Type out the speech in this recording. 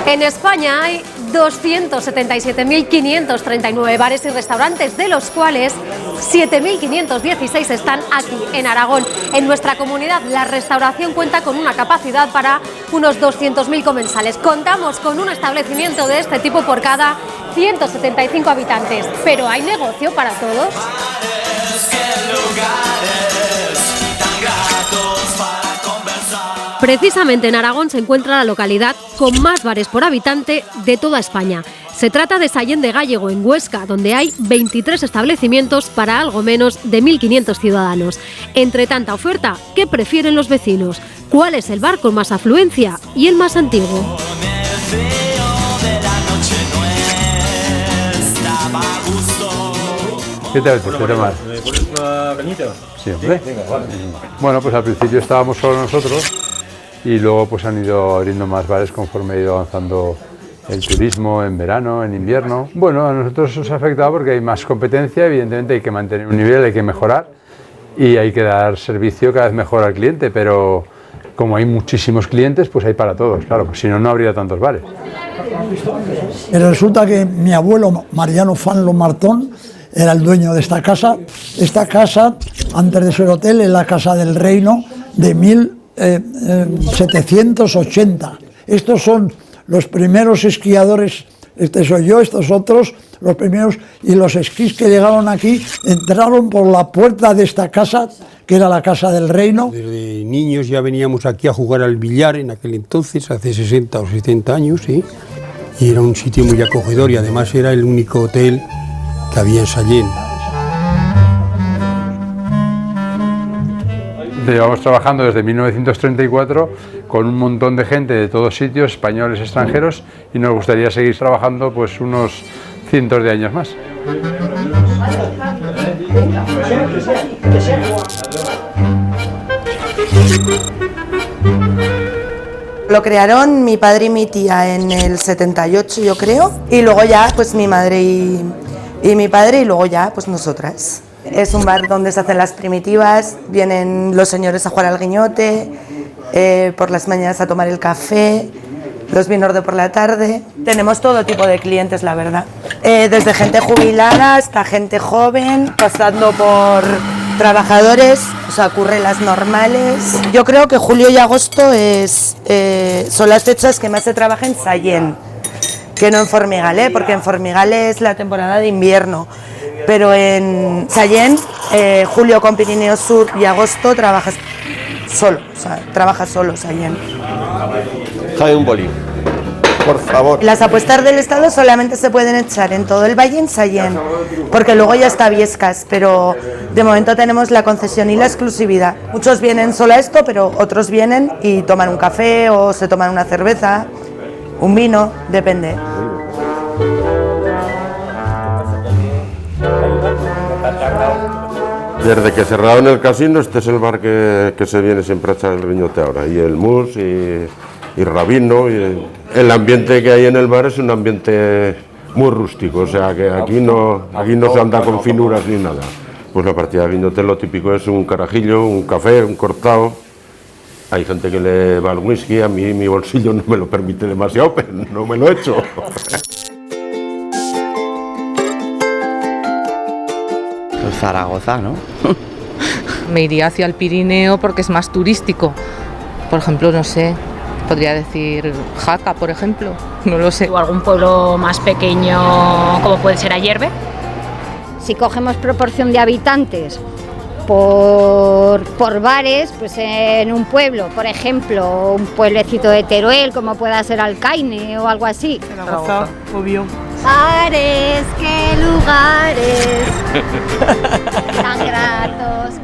En España hay 277.539 bares y restaurantes, de los cuales 7.516 están aquí, en Aragón. En nuestra comunidad, la restauración cuenta con una capacidad para unos 200.000 comensales. Contamos con un establecimiento de este tipo por cada 175 habitantes. ¿Pero hay negocio para todos? Precisamente en Aragón se encuentra la localidad con más bares por habitante de toda España. Se trata de Sallén de Gállego, en Huesca, donde hay 23 establecimientos para algo menos de 1.500 ciudadanos. Entre tanta oferta, ¿qué prefieren los vecinos? ¿Cuál es el bar con más afluencia y el más antiguo? ¿Qué tal te tomas? ¿Pones una cañita? Sí, hombre. Venga, vale. Bueno, pues al principio estábamos solo nosotros y luego pues han ido abriendo más bares conforme ha ido avanzando el turismo en verano, en invierno. Bueno, a nosotros nos ha afectado porque hay más competencia, evidentemente hay que mantener un nivel, hay que mejorar y hay que dar servicio cada vez mejor al cliente, pero como hay muchísimos clientes, pues hay para todos, claro, pues si no, no habría tantos bares. Y resulta que mi abuelo, Mariano Fanlo Martón, era el dueño de esta casa. Esta casa, antes de ser hotel, es la Casa del Reino de 1780. Estos son los primeros esquiadores, este soy yo, estos otros, los primeros, y los esquís que llegaron aquí entraron por la puerta de esta casa, que era la Casa del Reino. Desde niños ya veníamos aquí a jugar al billar en aquel entonces, hace 60 o 70 años, ¿sí? Y era un sitio muy acogedor y además era el único hotel que había en Sallén. Llevamos trabajando desde 1934 con un montón de gente de todos sitios, españoles, extranjeros, y nos gustaría seguir trabajando pues unos cientos de años más. Lo crearon mi padre y mi tía en el 78, yo creo, y luego ya pues mi madre y mi padre, y luego ya pues nosotras. Es un bar donde se hacen las primitivas, vienen los señores a jugar al guiñote, por las mañanas a tomar el café, los vinos de por la tarde. Tenemos todo tipo de clientes, la verdad. Desde gente jubilada hasta gente joven, pasando por trabajadores, o sea, currelas normales. Yo creo que julio y agosto son las fechas que más se trabaja en Sallén, que no en Formigal, porque en Formigal es la temporada de invierno. Pero en Sallén, julio con Pirineo Sur y agosto trabajas solo, o sea, trabaja solo Sallén. Jaime un bolín, por favor. Las apuestas del Estado solamente se pueden echar en todo el valle en Sallén, porque luego ya está Viescas, pero de momento tenemos la concesión y la exclusividad. Muchos vienen solo a esto, pero otros vienen y toman un café o se toman una cerveza, un vino, depende. Desde que cerraron el casino, este es el bar que se viene siempre a echar el riñote ahora. Y el mus y Rabino. Y el ambiente que hay en el bar es un ambiente muy rústico, o sea que aquí no se anda con finuras ni nada. Pues la partida de riñote lo típico es un carajillo, un café, un cortado. Hay gente que le va al whisky, a mí mi bolsillo no me lo permite demasiado, pero no me lo echo. Zaragoza, ¿no? Me iría hacia el Pirineo porque es más turístico. Por ejemplo, no sé, podría decir Jaca, por ejemplo, no lo sé. O algún pueblo más pequeño como puede ser Ayerbe. Si cogemos proporción de habitantes por bares, pues en un pueblo, por ejemplo, un pueblecito de Teruel, como pueda ser Alcaine o algo así. Zaragoza, obvio. Bares, qué lugares tan gratos.